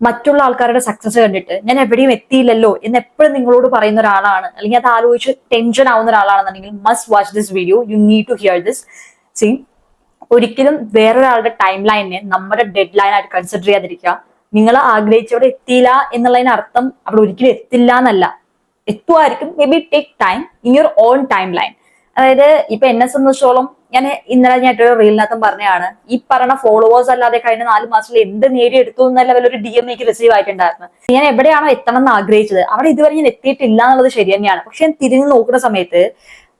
മറ്റുള്ള ആൾക്കാരുടെ സക്സസ് കണ്ടിട്ട് ഞാൻ എവിടെയും എത്തിയില്ലല്ലോ എന്ന് എപ്പോഴും നിങ്ങളോട് പറയുന്ന ഒരാളാണ്, അല്ലെങ്കിൽ അത് ആലോചിച്ച് ടെൻഷൻ ആവുന്ന ഒരാളാണെന്നുണ്ടെങ്കിൽ must watch this video. You need to hear this. See, ഒരിക്കലും വേറൊരാളുടെ ടൈം ലൈനിനെ നമ്മുടെ ഡെഡ് ലൈൻ ആയിട്ട് കൺസിഡർ ചെയ്യാതിരിക്കുക. നിങ്ങൾ ആഗ്രഹിച്ചവിടെ എത്തിയില്ല എന്നുള്ളതിന് അർത്ഥം അവിടെ ഒരിക്കലും എത്തില്ല എന്നല്ല. എത്തുമായിരിക്കും, maybe take time in your own time line. അതായത് ഇപ്പൊ എന്നെ സംബന്ധിച്ചോളം ഞാൻ ഇന്നലെ ഞാനൊരു റീലിനകത്തും പറഞ്ഞതാണ്, ഈ പറഞ്ഞ ഫോളോവേഴ്സ് അല്ലാതെ കഴിഞ്ഞ 4 മാസത്തിൽ എന്ത് നേടിയെടുത്തു എന്നല്ല ഒരു DM എനിക്ക് റിസീവ് ആയിട്ടുണ്ടായിരുന്നു. ഞാൻ എവിടെയാണോ എത്തണം എന്ന് ആഗ്രഹിച്ചത് അവിടെ ഇതുവരെ ഞാൻ എത്തിയിട്ടില്ല എന്നുള്ളത് ശരി തന്നെയാണ്. പക്ഷെ ഞാൻ തിരിഞ്ഞു നോക്കുന്ന സമയത്ത്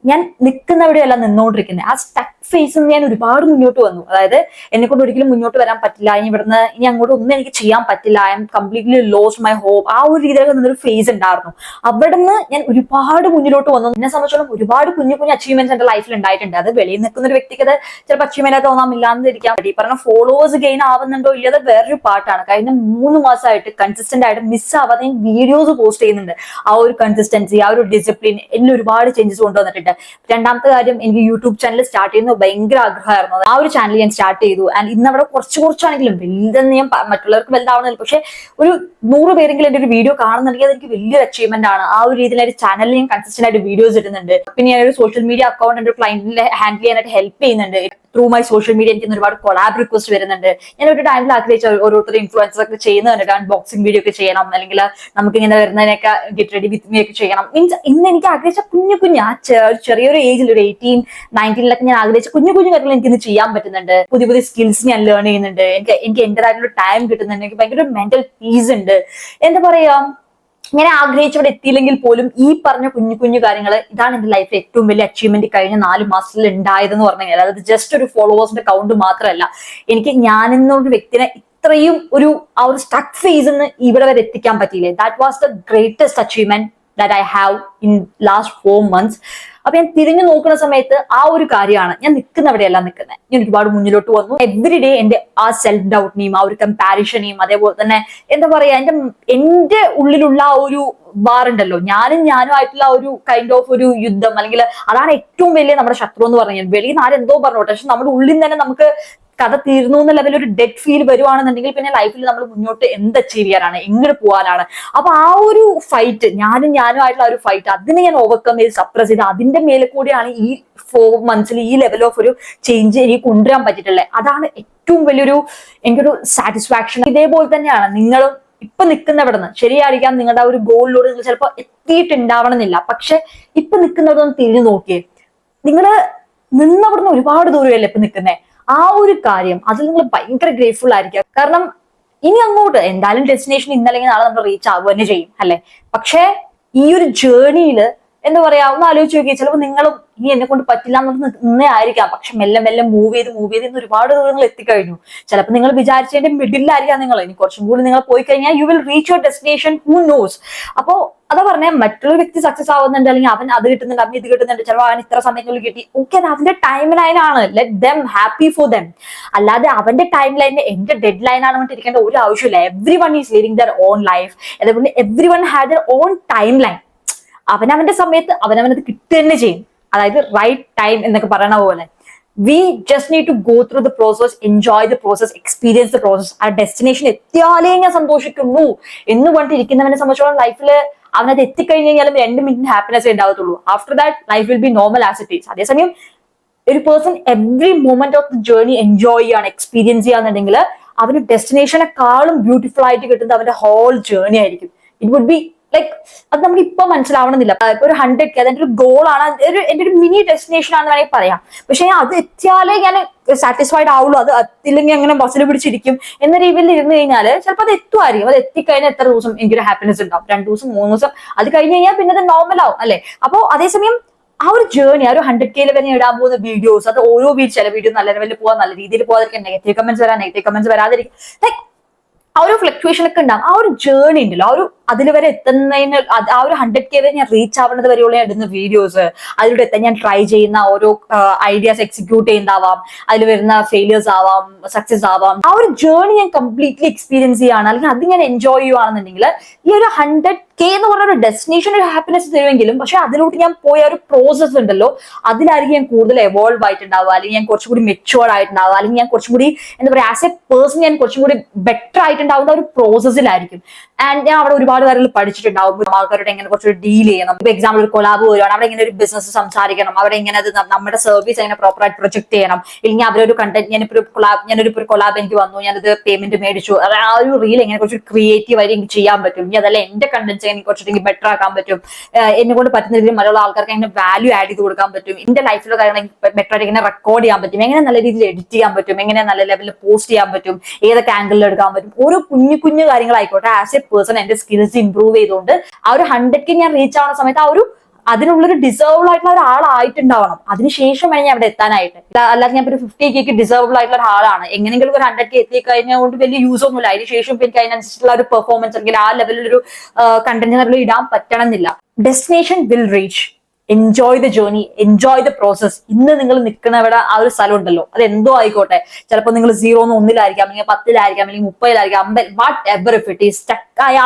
ഞാൻ നിൽക്കുന്നവിടെയല്ല നിന്നുകൊണ്ടിരിക്കുന്നത്. ആ സ്റ്റക്ക് ഫേസിൽ ഞാൻ ഒരുപാട് മുന്നോട്ട് വന്നു. അതായത് എന്നെ കൊണ്ട് ഒരിക്കലും മുന്നോട്ട് വരാൻ പറ്റില്ല, ഇനി അങ്ങോട്ട് ഒന്നും എനിക്ക് ചെയ്യാൻ പറ്റില്ല, I am completely lost my hope, ആ ഒരു രീതിയിലൊക്കെ നിന്നൊരു ഫേസ് ഉണ്ടായിരുന്നു. അവിടെ നിന്ന് ഞാൻ ഒരുപാട് മുന്നിലോട്ട് വന്നു. എന്നെ സംബന്ധിച്ചോളം ഒരുപാട് കുഞ്ഞു കുഞ്ഞു അച്ചീവ്മെന്റ്സ് എന്റെ ലൈഫിൽ ഉണ്ടായിട്ടുണ്ട്. അത് വെളിയിൽ നിൽക്കുന്ന ഒരു വ്യക്തിക്ക് അത് ചിലപ്പോൾ അച്ചീവ്മെന്റ് ആയിട്ട് തോന്നാമില്ലാന്നിരിക്കാൻ പറ്റി. പറഞ്ഞ ഫോളോവേഴ്സ് ഗെയിൻ ആവുന്നുണ്ടോ ഇല്ലത് വേറൊരു പാട്ടാണ്. കഴിഞ്ഞ 3 മാസമായിട്ട് കൺസിസ്റ്റന്റ് ആയിട്ട് മിസ്സാവാതെ ഞാൻ വീഡിയോസ് പോസ്റ്റ് ചെയ്യുന്നുണ്ട്. ആ ഒരു കൺസിസ്റ്റൻസി, ആ ഒരു ഡിസിപ്ലിൻ എന്നിൽ ഒരുപാട് ചേഞ്ചസ് കൊണ്ടുവന്നിട്ടുണ്ട്. രണ്ടാമത്തെ കാര്യം, എനിക്ക് യൂട്യൂബ് ചാനൽ സ്റ്റാർട്ട് ചെയ്യുന്നത് ഭയങ്കര ആഗ്രഹമായിരുന്നു. ആ ഒരു ചാനൽ ഞാൻ സ്റ്റാർട്ട് ചെയ്തു. ആൻഡ് ഇന്ന് അവിടെ കുറച്ചാണെങ്കിലും വലുതെന്ന് ഞാൻ മറ്റുള്ളവർക്ക് വലുതാവണമെന്നില്ല, പക്ഷെ ഒരു 100 പേരെങ്കിലും എന്റെ ഒരു വീഡിയോ കാണുന്നുണ്ടെങ്കിൽ അതെനിക്ക് വലിയൊരു അച്ചീവ്മെന്റ് ആണ്. ആ ഒരു രീതിയിൽ ഒരു ചാനലിൽ ഞാൻ കൺസിസ്റ്റന്റ് ആയിട്ട് വീഡിയോസ് ഇടുന്നുണ്ട്. പിന്നെ ഞാൻ ഒരു സോഷ്യൽ മീഡിയ അക്കൗണ്ട് എന്റെ ക്ലയന്റിനെ ഹാൻഡിൽ ചെയ്യാനായിട്ട് ഹെൽപ്പ് ചെയ്യുന്നുണ്ട്. ത്രൂ മൈ സോഷ്യൽ മീഡിയ എനിക്ക് ഒരുപാട് കൊളാബ് റിക്വസ്റ്റ് വരുന്നുണ്ട്. ഞാൻ ഒരു ടൈമിൽ ആഗ്രഹിച്ച ഓരോരുത്തർ ഇൻഫ്ലുവൻസർ ഒക്കെ ചെയ്യുന്നത് കണ്ടിട്ട് അൺബോക്സിംഗ് വീഡിയോ ഒക്കെ ചെയ്യണം, അല്ലെങ്കിൽ നമുക്ക് ഇങ്ങനെ വരുന്നതിനൊക്കെ ഗെറ്റ് റെഡി വിത്ത് മീ ഒക്കെ ചെയ്യണം. മീൻസ് ഇന്ന് എനിക്ക് ആഗ്രഹിച്ച കുഞ്ഞു ആ ചെറിയൊരു ഏജിൽ ഒരു 18-19 ഞാൻ ആഗ്രഹിച്ച കുഞ്ഞു കാര്യങ്ങൾ എനിക്കിന്ന് ചെയ്യാൻ പറ്റുന്നുണ്ട്. പുതിയ സ്കിൽസ് ഞാൻ ലേൺ ചെയ്യുന്നുണ്ട്. എനിക്ക് എന്റേതായിട്ടുള്ള ടൈം കിട്ടുന്നുണ്ട്. എനിക്ക് ഭയങ്കര മെന്റൽ പീസ് ഉണ്ട്. എന്താ പറയാ, ഇങ്ങനെ ആഗ്രഹിച്ചവിടെ എത്തിയില്ലെങ്കിൽ പോലും ഈ പറഞ്ഞ കുഞ്ഞു കാര്യങ്ങൾ, ഇതാണ് എന്റെ ലൈഫിൽ ഏറ്റവും വലിയ അച്ചീവ്മെന്റ് കഴിഞ്ഞ 4 മാസത്തിൽ ഉണ്ടായതെന്ന് പറഞ്ഞു കഴിഞ്ഞാൽ. അതായത് ജസ്റ്റ് ഒരു ഫോളോവേഴ്സിന്റെ കൗണ്ട് മാത്രമല്ല, എനിക്ക് ഞാനെന്നൊരു വ്യക്തിനെ ഇത്രയും ആ ഒരു സ്റ്റക്ക് ഫേസിന്ന് ഇവിടെ വരെ എത്തിക്കാൻ പറ്റിയില്ലേ. That was the greatest achievement that I have in last 4 months. അപ്പൊ ഞാൻ തിരിഞ്ഞു നോക്കുന്ന സമയത്ത് ആ ഒരു കാര്യമാണ്. ഞാൻ നിൽക്കുന്നവിടെയല്ല നിൽക്കുന്നത്, ഞാൻ ഒരുപാട് മുന്നിലോട്ട് വന്നു. എവറി ഡേ ആ സെൽഫ് ഡൗട്ടിനെയും ആ ഒരു കമ്പാരിഷനെയും അതേപോലെ തന്നെ എന്താ പറയാ, എന്റെ ഉള്ളിലുള്ള ആ ഒരു വാറുണ്ടല്ലോ, ഞാനും ആയിട്ടുള്ള ഒരു കൈൻഡ് ഓഫ് ഒരു യുദ്ധം, അല്ലെങ്കിൽ അതാണ് ഏറ്റവും വലിയ നമ്മുടെ ശത്രു എന്ന് പറഞ്ഞു കഴിഞ്ഞാൽ. വെളിയിൽ നിന്ന് ആരെന്തോ പറഞ്ഞോട്ടെ, പക്ഷെ നമ്മുടെ ഉള്ളിൽ തന്നെ നമുക്ക് കഥ തീർന്നു എന്ന ലെവലിൽ ഒരു ഡെഡ് ഫീൽ വരുവാണെന്നുണ്ടെങ്കിൽ പിന്നെ ലൈഫിൽ നമ്മൾ മുന്നോട്ട് എന്ത് അച്ചീവ് ചെയ്യാനാണ്, എങ്ങനെ പോകാനാണ്. അപ്പൊ ആ ഒരു ഫൈറ്റ്, ഞാനും ആയിട്ടുള്ള ഒരു ഫൈറ്റ്, അതിനെ ഞാൻ ഓവർകം ചെയ്ത് സപ്രസ് ചെയ്ത് അതിന്റെ മേലെ കൂടിയാണ് ഈ 4 മന്ത്സിൽ ഈ ലെവൽ ഓഫ് ഒരു ചേഞ്ച് എനിക്ക് കൊണ്ടുവരാൻ പറ്റിയിട്ടുള്ളത്. അതാണ് ഏറ്റവും വലിയൊരു എനിക്കൊരു സാറ്റിസ്ഫാക്ഷൻ. ഇതേപോലെ തന്നെയാണ് നിങ്ങളും ഇപ്പൊ നിൽക്കുന്നവിടെ നിന്ന്. ശരിയായിരിക്കാം, നിങ്ങളുടെ ആ ഒരു ഗോളിലൂടെ നിങ്ങൾ ചിലപ്പോൾ എത്തിയിട്ടുണ്ടാവണമെന്നില്ല, പക്ഷെ ഇപ്പൊ നിൽക്കുന്നവിടെ നിന്ന് തിരിഞ്ഞു നോക്കിയേ, നിങ്ങള് നിന്നവിടുന്ന് ഒരുപാട് ദൂരമല്ലേ ഇപ്പൊ നിൽക്കുന്നേ. ആ ഒരു കാര്യം അതിൽ നിങ്ങൾ ഭയങ്കര ഗ്രേറ്റ്ഫുൾ ആയിരിക്കുക. കാരണം ഇനി അങ്ങോട്ട് എന്തായാലും ഡെസ്റ്റിനേഷൻ ഇന്നല്ലെങ്കിൽ നാളെ നമ്മൾ റീച്ച് ആവുക തന്നെ ചെയ്യും, അല്ലെ. പക്ഷെ ഈ ഒരു ജേർണിയിൽ എന്താ പറയാ, ഒന്ന് ആലോചിച്ച് നോക്കിയാൽ ചിലപ്പോൾ നിങ്ങളും ഇനി എന്നെ കൊണ്ട് പറ്റില്ല എന്ന് നിന്നേ ആയിരിക്കാം, പക്ഷെ മെല്ലെ മൂവ് ചെയ്ത് ഇന്ന് ഒരുപാട് ദൂരങ്ങൾ എത്തിക്കഴിഞ്ഞു. ചിലപ്പോൾ നിങ്ങൾ വിചാരിച്ചതിന്റെ മിഡിലായിരിക്കാം നിങ്ങൾ. ഇനി കുറച്ചും കൂടി നിങ്ങൾ പോയി കഴിഞ്ഞാൽ you will reach your destination, who knows. അപ്പോ അതാ പറഞ്ഞ, മറ്റുള്ള വ്യക്തി സക്സസ് ആവുന്നുണ്ട്, അല്ലെങ്കിൽ അവൻ അത് കിട്ടുന്നുണ്ട്, അവൻ ഇത് കിട്ടുന്നുണ്ട്, ചിലപ്പോൾ അവൻ ഇത്ര സമയങ്ങളിൽ കിട്ടി, ഓക്കെ, അത് അവന്റെ ടൈം ലൈനാണ്. Let them happy for them. അല്ലാതെ അവന്റെ ടൈം ലൈനിന് എന്റെ ഡെഡ് ലൈൻ ആണ് വേണ്ടി ഇരിക്കേണ്ട ഒരു ആവശ്യമില്ല. Everyone is living their own life. അതേപോലെ everyone had their own time line. അവനവന്റെ സമയത്ത് അവനവനത് കിട്ടുക തന്നെ ചെയ്യും. അതായത് റൈറ്റ് ടൈം എന്നൊക്കെ പറയണ പോലെ we just need to go through the process, enjoy the process, experience the process. ആ ഡെസ്റ്റിനേഷൻ എത്തിയാലേ ഞാൻ സന്തോഷിക്കുള്ളൂ എന്ന് പറഞ്ഞിരിക്കുന്നവനെ സംബന്ധിച്ചോളം ലൈഫിൽ അവനത് എത്തിക്കഴിഞ്ഞ് കഴിഞ്ഞാലും 2 മിനിറ്റ് ഹാപ്പിനെസ് ഉണ്ടാവത്തുള്ളൂ. After that life will be normal as it is. അതേസമയം ഒരു person every moment of the journey enjoy ചെയ്യാണ്, എക്സ്പീരിയൻസ് ചെയ്യാന്നുണ്ടെങ്കിൽ അവന് ഡെസ്റ്റിനേഷനെക്കാളും ബ്യൂട്ടിഫുൾ ആയിട്ട് കിട്ടുന്നത് അവന്റെ ഹോൾ ജേർണി ആയിരിക്കും. ഇറ്റ് വുഡ് ബി ലൈക്ക്, അത് നമുക്ക് ഇപ്പൊ മനസ്സിലാവണമെന്നില്ല. ഇപ്പൊ ഒരു 100K അതെന്റെ ഒരു ഗോളാണ്, എന്റെ ഒരു മിനി ഡെസ്റ്റിനേഷൻ ആണെന്ന് വേണമെങ്കിൽ പറയാം. പക്ഷെ അത് എത്തിയാലേ ഞാൻ സാറ്റിസ്ഫൈഡ് ആവുള്ളൂ. അത് എത്തില്ലെങ്കിൽ അങ്ങനെ ബസ്സിൽ പിടിച്ചിരിക്കും എന്ന രീതിയിൽ ഇരുന്ന് കഴിഞ്ഞാൽ ചിലപ്പോൾ അത് എത്തുമായിരിക്കും. അത് എത്തിക്കഴിഞ്ഞാൽ എത്ര ദിവസം എനിക്കൊരു ഹാപ്പിനെസ് ഉണ്ടാവും? 2 ദിവസം 3 ദിവസം. അത് കഴിഞ്ഞ് കഴിഞ്ഞാൽ പിന്നെ അത് നോർമൽ ആവും, അല്ലെ. അപ്പോ അതേസമയം ആ ഒരു ജേർണി, ആ ഒരു 100K വരെ ഇടാൻ പോകുന്ന വീഡിയോസ്, അത് ഓരോ ചില വീഡിയോ നല്ല ലെവലിൽ പോകാൻ, നല്ല രീതിയിൽ പോകാതിരിക്കാൻ, നെഗറ്റീവ് കമന്റ്സ് വരാതിരിക്കും, ലൈക്ക് ആ ഒരു ഫ്ലക്ച്വേഷൻ ഒക്കെ ഉണ്ടാവും. ആ ഒരു ജേർണി ഉണ്ടല്ലോ, ആ ഒരു അതിൽ വരെ എത്തുന്നതിന് ആ ഒരു 100K വരെ ഞാൻ റീച്ച് ആവുന്നത് വരെയുള്ള ഞാൻ ഇടുന്ന വീഡിയോസ്, അതിലൂടെ എത്താൻ ഞാൻ ട്രൈ ചെയ്യുന്ന ഓരോ ഐഡിയാസ് എക്സിക്യൂട്ട് ചെയ്യുന്നതാവാം, അതിൽ വരുന്ന ഫെയിലിയേഴ്സ് ആവാം, സക്സസ് ആവാം, ആ ഒരു ജേർണി ഞാൻ കംപ്ലീറ്റ്ലി എക്സ്പീരിയൻസ് ചെയ്യുകയാണ്, അല്ലെങ്കിൽ അത് ഞാൻ എൻജോയ് ചെയ്യുകയാണെന്നുണ്ടെങ്കിൽ ഈ ഒരു 100K എന്ന് പറഞ്ഞ ഒരു ഡെസ്റ്റിനേഷൻ ഒരു ഹാപ്പിനെസ് തരുമെങ്കിലും പക്ഷെ അതിലോട്ട് ഞാൻ പോയ ഒരു പ്രോസസ് ഉണ്ടല്ലോ, അതിലായിരിക്കും ഞാൻ കൂടുതൽ എവോൾവ് ആയിട്ടുണ്ടാവുക, അല്ലെങ്കിൽ ഞാൻ കുറച്ചും കൂടി മെച്ചുവേർഡ് ആയിട്ടുണ്ടാവുക, അല്ലെങ്കിൽ ഞാൻ കുറച്ചും കൂടി എന്താ പറയുക ആസ് എ പേഴ്സൺ ഞാൻ കുറച്ചും കൂടി ബെറ്റർ ആയിട്ടുണ്ടാവുന്ന ഒരു പ്രോസസ്സിലായിരിക്കും. ആൻഡ് ഞാൻ അവിടെ ഒരുപാട് കാര്യങ്ങൾ പഠിച്ചിട്ടുണ്ടാവും, ആൾക്കാരോട് എങ്ങനെ കുറച്ചുകൂടി ഡീൽ ചെയ്യണം. ഇപ്പൊ എക്സാമ്പിൾ ഒരു കൊളാബ് വരുവാണ്, അവിടെ എങ്ങനെ ഒരു ബിസിനസ് സംസാരിക്കണം, അവിടെ എങ്ങനെ അത് നമ്മുടെ സർവീസ് എങ്ങനെ പ്രോപ്പറായിട്ട് പ്രൊജക്ട് ചെയ്യണം, ഇല്ലെങ്കിൽ അവരൊരു കണ്ടന്റ് ഞാനൊരു കൊളാബ് എനിക്ക് വന്നു, ഞാനത് പേയ്മെന്റ് മേടിച്ചു, ആ ഒരു റീൽ എങ്ങനെ കുറച്ച് ക്രിയേറ്റീവ് ആയിട്ട് എനിക്ക് ചെയ്യാൻ പറ്റും, ഇനി അതല്ല എന്റെ കണ്ടന്റ്സ് എനിക്ക് കുറച്ചുകൂടി ബെറ്റർ ആക്കാൻ പറ്റും, എന്നെ കൊണ്ട് പറ്റുന്ന രീതിയിൽ മറ്റുള്ള ആൾക്കാർക്ക് എങ്ങനെ വാല്യൂ ആഡ് ചെയ്ത് കൊടുക്കാൻ പറ്റും, എന്റെ ലൈഫിലെ കാര്യങ്ങൾ ബെറ്റർ ആയിട്ട് എങ്ങനെ റെക്കോർഡ് ചെയ്യാൻ പറ്റും, എങ്ങനെ നല്ല രീതിയിൽ എഡിറ്റ് ചെയ്യാൻ പറ്റും, എങ്ങനെ നല്ല ലെവലിൽ പോസ്റ്റ് ചെയ്യാൻ പറ്റും, ഏതൊക്കെ ആംഗിളിൽ എടുക്കാൻ പറ്റും, ഓരോ കുഞ്ഞു കുഞ്ഞു കാര്യങ്ങളായിക്കോട്ടെ ആസ് എ പേഴ്സൺ എന്റെ സ്കിൽസ് ഇംപ്രൂവ് ചെയ്തുകൊണ്ട് ആ ഒരു 100K ഞാൻ റീച്ച് ആവുന്ന സമയത്ത് ആ ഒരു അതിനുള്ളൊരു ഡിസേർവ്ഡ് ആയിട്ടുള്ള ഒരാളായിട്ടുണ്ടാവണം. അതിനുശേഷം വേണം ഞാൻ അവിടെ എത്താനായിട്ട്. അല്ലാതെ ഞാൻ ഒരു 50K ഡിസേർവ്ഡ് ആയിട്ടുള്ള ഒരാളാണ്, എങ്ങനെയെങ്കിലും ഒരു 100K എത്തിക്കഴിഞ്ഞുകൊണ്ട് വലിയ യൂസ് ഒന്നുമില്ല. അതിനുശേഷം എനിക്ക് അതിനനുസരിച്ചുള്ള ഒരു പെർഫോമൻസ് അല്ലെങ്കിൽ ആ ലെവലിലൊരു കണ്ടന്റ് ഇടാൻ പറ്റണമെന്നില്ല. Destination will reach. Enjoy the journey, enjoy the process. ഇന്ന് നിങ്ങൾ നിൽക്കുന്ന അവിടെ ആ ഒരു സ്ഥലം ഉണ്ടല്ലോ, അത് എന്തോ ആയിക്കോട്ടെ, ചിലപ്പോൾ നിങ്ങൾ 0 1 അല്ലെങ്കിൽ 10 അല്ലെങ്കിൽ 30 50, what ever if it is stuck ആയ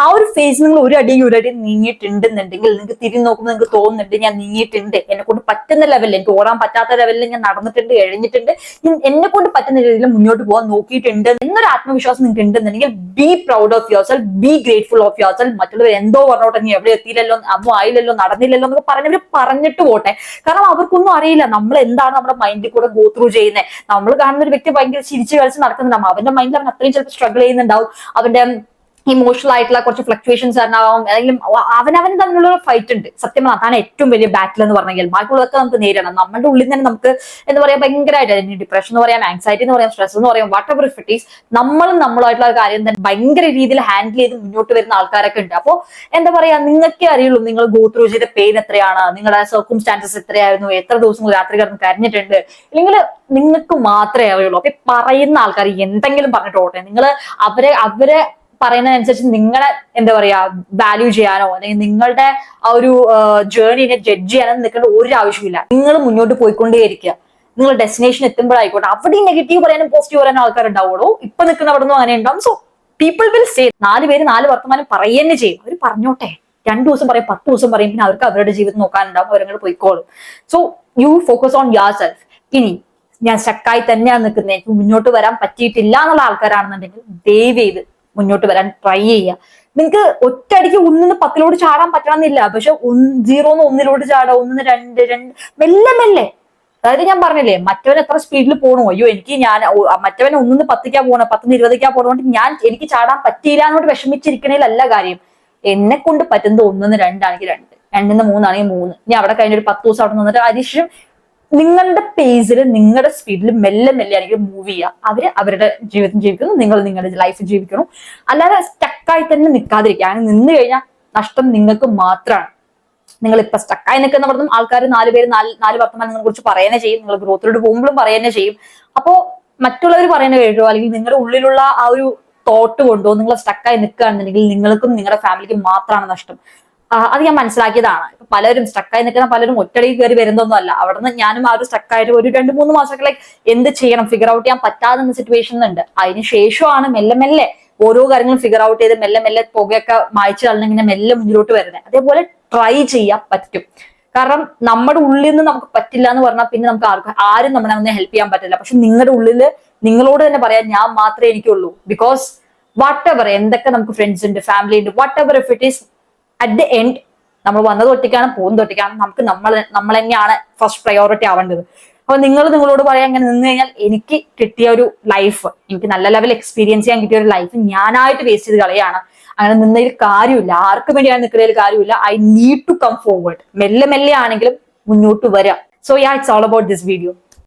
ആ ഒരു ഫേസ് നിങ്ങൾ ഒരു അടി നീങ്ങിയിട്ടുണ്ടെന്നുണ്ടെങ്കിൽ നിങ്ങൾക്ക് തിരിഞ്ഞു നോക്കുമ്പോൾ നിങ്ങൾക്ക് തോന്നുന്നുണ്ട് ഞാൻ നീങ്ങിയിട്ടുണ്ട്, എന്നെ കൊണ്ട് പറ്റുന്ന ലെവലിൽ, എനിക്ക് ഓടാൻ പറ്റാത്ത ലെവലിൽ ഞാൻ നടന്നിട്ടുണ്ട്, കഴിഞ്ഞിട്ടുണ്ട്, എന്നെ കൊണ്ട് പറ്റുന്ന രീതിയിൽ മുന്നോട്ട് പോകാൻ നോക്കിയിട്ടുണ്ട് എന്നൊരു ആത്മവിശ്വാസം നിങ്ങൾക്ക് ഉണ്ടെന്നുണ്ടെങ്കിൽ be proud of your self, B grateful of your self. മറ്റുള്ളവർ എന്തോ പറഞ്ഞോട്ടെ, നീ എവിടെ എത്തിയില്ലല്ലോ, അമ്മ ആയില്ലല്ലോ, നടന്നില്ലല്ലോ എന്നൊക്കെ പറഞ്ഞവര് പറഞ്ഞിട്ട് പോട്ടെ. കാരണം അവർക്കൊന്നും അറിയില്ല നമ്മൾ എന്താണ് നമ്മുടെ മൈൻഡിൽ കൂടെ ഗോ ത്രൂ ചെയ്യുന്നത്. നമ്മൾ കാണുന്ന ഒരു വ്യക്തി ഭയങ്കര ചിരിച്ചു കളിച്ച് നടക്കുന്നുണ്ടാവും, അവന്റെ മൈൻഡിൽ അവൻ അത്രയും ചിലപ്പോൾ സ്ട്രഗിൾ ചെയ്യുന്നുണ്ടാവും, അവന്റെ ഇമോഷണൽ ആയിട്ടുള്ള കുറച്ച് ഫ്ലക്ച്വേഷൻസ് കാരണമാവും, അല്ലെങ്കിൽ അവനവന് തമ്മിലുള്ള ഫൈറ്റ് ഉണ്ട്. സത്യം അതാണ് ഏറ്റവും വലിയ ബാറ്റിൽ എന്ന് പറഞ്ഞെങ്കിൽ. ബാക്കിയുള്ളതൊക്കെ നമുക്ക് നേരിടണം. നമ്മുടെ ഉള്ളിൽ തന്നെ നമുക്ക് എന്താ പറയാ ഭയങ്കരമായിട്ട് ഡിപ്രഷൻ എന്ന് പറയാം, ആൻസൈറ്റി എന്ന് പറയാം, സ്ട്രെസ് എന്ന് പറയാം, whatever if it is, നമ്മളായിട്ടുള്ള കാര്യം തന്നെ ഭയങ്കര രീതിയിൽ ഹാൻഡിൽ ചെയ്ത് മുന്നോട്ട് വരുന്ന ആൾക്കാരൊക്കെ ഉണ്ട്. അപ്പോൾ എന്താ പറയാ നിങ്ങൾക്കേ അറിയുള്ളൂ നിങ്ങൾ ഗോ ത്രൂ ചെയ്ത പെയിൻ എത്രയാണ്, നിങ്ങളുടെ സർക്കംസ്റ്റാൻസസ് എത്രയായിരുന്നു, എത്ര ദിവസം രാത്രി കിടന്ന് കരഞ്ഞിട്ടുണ്ട്, അല്ലെങ്കിൽ നിങ്ങൾക്ക് മാത്രമേ അറിയുള്ളൂ. അപ്പൊ പറയുന്ന ആൾക്കാർ എന്തെങ്കിലും പറഞ്ഞിട്ട് പോട്ടെ, നിങ്ങൾ അവരെ പറയുന്നതനുസരിച്ച് നിങ്ങളെ എന്താ പറയാ വാല്യൂ ചെയ്യാനോ അല്ലെങ്കിൽ നിങ്ങളുടെ ആ ഒരു ജേർണിനെ ജഡ്ജ് ചെയ്യാനോ നിൽക്കേണ്ട ഒരു ആവശ്യമില്ല. നിങ്ങൾ മുന്നോട്ട് പോയിക്കൊണ്ടേയിരിക്കുക. നിങ്ങൾ ഡെസ്റ്റിനേഷൻ എത്തുമ്പോഴായിക്കോട്ടെ അവിടെ നെഗറ്റീവ് പറയാനും പോസിറ്റീവ് പറയാനും ആൾക്കാരുണ്ടാവുള്ളൂ. ഇപ്പൊ നിൽക്കുന്ന അവിടെ നിന്നും അങ്ങനെ ഉണ്ടാവും. സോ പീപ്പിൾ വിൽ സേ, 4 പേര് 4 വർത്തമാനം പറയുന്നേ ചെയ്യും. അവർ പറഞ്ഞോട്ടെ, 2 ദിവസം പറയും, 10 ദിവസം പറയും, പിന്നെ അവർക്ക് അവരുടെ ജീവിതം നോക്കാനുണ്ടാവും, അവരങ്ങോട്ട് പോയിക്കോളും. So you focus on your self. ഇനി ഞാൻ സ്റ്റക്കായി തന്നെയാണ് നിൽക്കുന്നത്, എനിക്ക് മുന്നോട്ട് വരാൻ പറ്റിയിട്ടില്ല എന്നുള്ള ആൾക്കാരാണെന്നുണ്ടെങ്കിൽ ദയവ് ചെയ്ത് മുന്നോട്ട് വരാൻ ട്രൈ ചെയ്യുക. നിങ്ങൾക്ക് ഒറ്റയടിക്ക് 1 10 ചാടാൻ പറ്റണമെന്നില്ല, പക്ഷെ 0 1 ചാടുക, 1 2 മെല്ലെ മെല്ലെ. അതായത് ഞാൻ പറഞ്ഞില്ലേ മറ്റവൻ എത്ര സ്പീഡിൽ പോകണോ, അയ്യോ എനിക്ക് മറ്റവൻ 1 10 പോകണം, 10 20 പോകണോണ്ട് എനിക്ക് ചാടാൻ പറ്റിയില്ല എന്നോട് വിഷമിച്ചിരിക്കണേലല്ല കാര്യം. എന്നെ കൊണ്ട് പറ്റുന്നത് 1 2 ആണെങ്കിൽ 2 2 3 ആണെങ്കിൽ 3. ഇനി അവിടെ കഴിഞ്ഞൊരു 10 ദിവസം അവിടെ നിന്നിട്ട് അതിനുശേഷം നിങ്ങളുടെ പേസിൽ നിങ്ങളുടെ സ്പീഡിൽ മെല്ലെ മെല്ലെ ആണെങ്കിൽ മൂവ് ചെയ്യുക. അവര് അവരുടെ ജീവിതം ജീവിക്കുന്നു, നിങ്ങൾ നിങ്ങളുടെ ലൈഫ് ജീവിക്കണം. അല്ലാതെ സ്റ്റക്കായി തന്നെ നിൽക്കാതിരിക്കുക. അങ്ങനെ നിന്ന് കഴിഞ്ഞാൽ നഷ്ടം നിങ്ങൾക്ക് മാത്രമാണ്. നിങ്ങൾ ഇപ്പൊ സ്റ്റക്കായി നിൽക്കുന്ന പറഞ്ഞും ആൾക്കാർ 4 പേര് 4 വർത്തമാനം നിങ്ങളെ കുറിച്ച് പറയുന്നേ ചെയ്യും, നിങ്ങൾ ഗ്രോത്തിലോട്ട് പോകുമ്പോഴും പറയുന്നേ ചെയ്യും. അപ്പോ മറ്റുള്ളവർ പറയുന്ന കേട്ടോ, അല്ലെങ്കിൽ നിങ്ങളുടെ ഉള്ളിലുള്ള ആ ഒരു തോട്ട് കൊണ്ടോ നിങ്ങൾ സ്റ്റക്കായി നിൽക്കുകയാണെന്നുണ്ടെങ്കിൽ നിങ്ങൾക്കും നിങ്ങളുടെ ഫാമിലിക്കും മാത്രമാണ് നഷ്ടം. അത് ഞാൻ മനസ്സിലാക്കിയതാണ്. പലരും സ്റ്റക്കായി നിൽക്കുന്ന പലരും ഒറ്റടിക്ക് കയറി വരുന്നൊന്നും അല്ല. അവിടുന്ന് ഞാനും ആ ഒരു സ്റ്റക്കായിട്ട് ഒരു 2-3 മാസമൊക്കെ ലൈക്ക് എന്ത് ചെയ്യണം ഫിഗർ ഔട്ട് ചെയ്യാൻ പറ്റാതെ സിറ്റുവേഷൻ ഉണ്ട്. അതിനുശേഷമാണ് മെല്ലെ മെല്ലെ ഓരോ കാര്യങ്ങളും ഫിഗർ ഔട്ട് ചെയ്ത് മെല്ലെ മെല്ലെ പുകയൊക്കെ മായ്ച്ചു കളഞ്ഞിങ്ങനെ മെല്ലെ മുന്നിലോട്ട് വരുന്നത്. അതേപോലെ ട്രൈ ചെയ്യാൻ പറ്റും. കാരണം നമ്മുടെ ഉള്ളിൽ നിന്ന് നമുക്ക് പറ്റില്ല എന്ന് പറഞ്ഞാൽ പിന്നെ നമുക്ക് ആരും നമ്മളെ ഒന്നും ഹെൽപ്പ് ചെയ്യാൻ പറ്റില്ല. പക്ഷെ നിങ്ങളുടെ ഉള്ളിൽ നിങ്ങളോട് തന്നെ പറയാം ഞാൻ മാത്രമേ എനിക്കുള്ളൂ. ബിക്കോസ് വാട്ട് എവർ എന്തൊക്കെ നമുക്ക് ഫ്രണ്ട്സ് ഉണ്ട്, ഫാമിലി ഉണ്ട്, what ever if it is at the end നമ്മൾ വന്നത് ഒറ്റയ്ക്കാണ്, പോകുന്നത് ഒറ്റയ്ക്കാണ്. നമുക്ക് നമ്മൾ തന്നെയാണ് ഫസ്റ്റ് പ്രയോറിറ്റി ആവേണ്ടത്. അപ്പൊ നിങ്ങളോട് പറയാൻ അങ്ങനെ നിന്ന് കഴിഞ്ഞാൽ എനിക്ക് കിട്ടിയ ഒരു ലൈഫ്, എനിക്ക് നല്ല ലെവൽ എക്സ്പീരിയൻസ് ചെയ്യാൻ കിട്ടിയ ഒരു ലൈഫ് ഞാനായിട്ട് വേസ്റ്റ് ചെയ്ത് കളയാണ്. അങ്ങനെ നിന്നതിൽ കാര്യമില്ല, ആർക്കും വേണ്ടിയാണ് നിൽക്കുന്നതിൽ കാര്യമില്ല. I need to come forward. മെല്ലെ മെല്ലെ ആണെങ്കിലും മുന്നോട്ട് വരാം. So yeah, it's all about this video.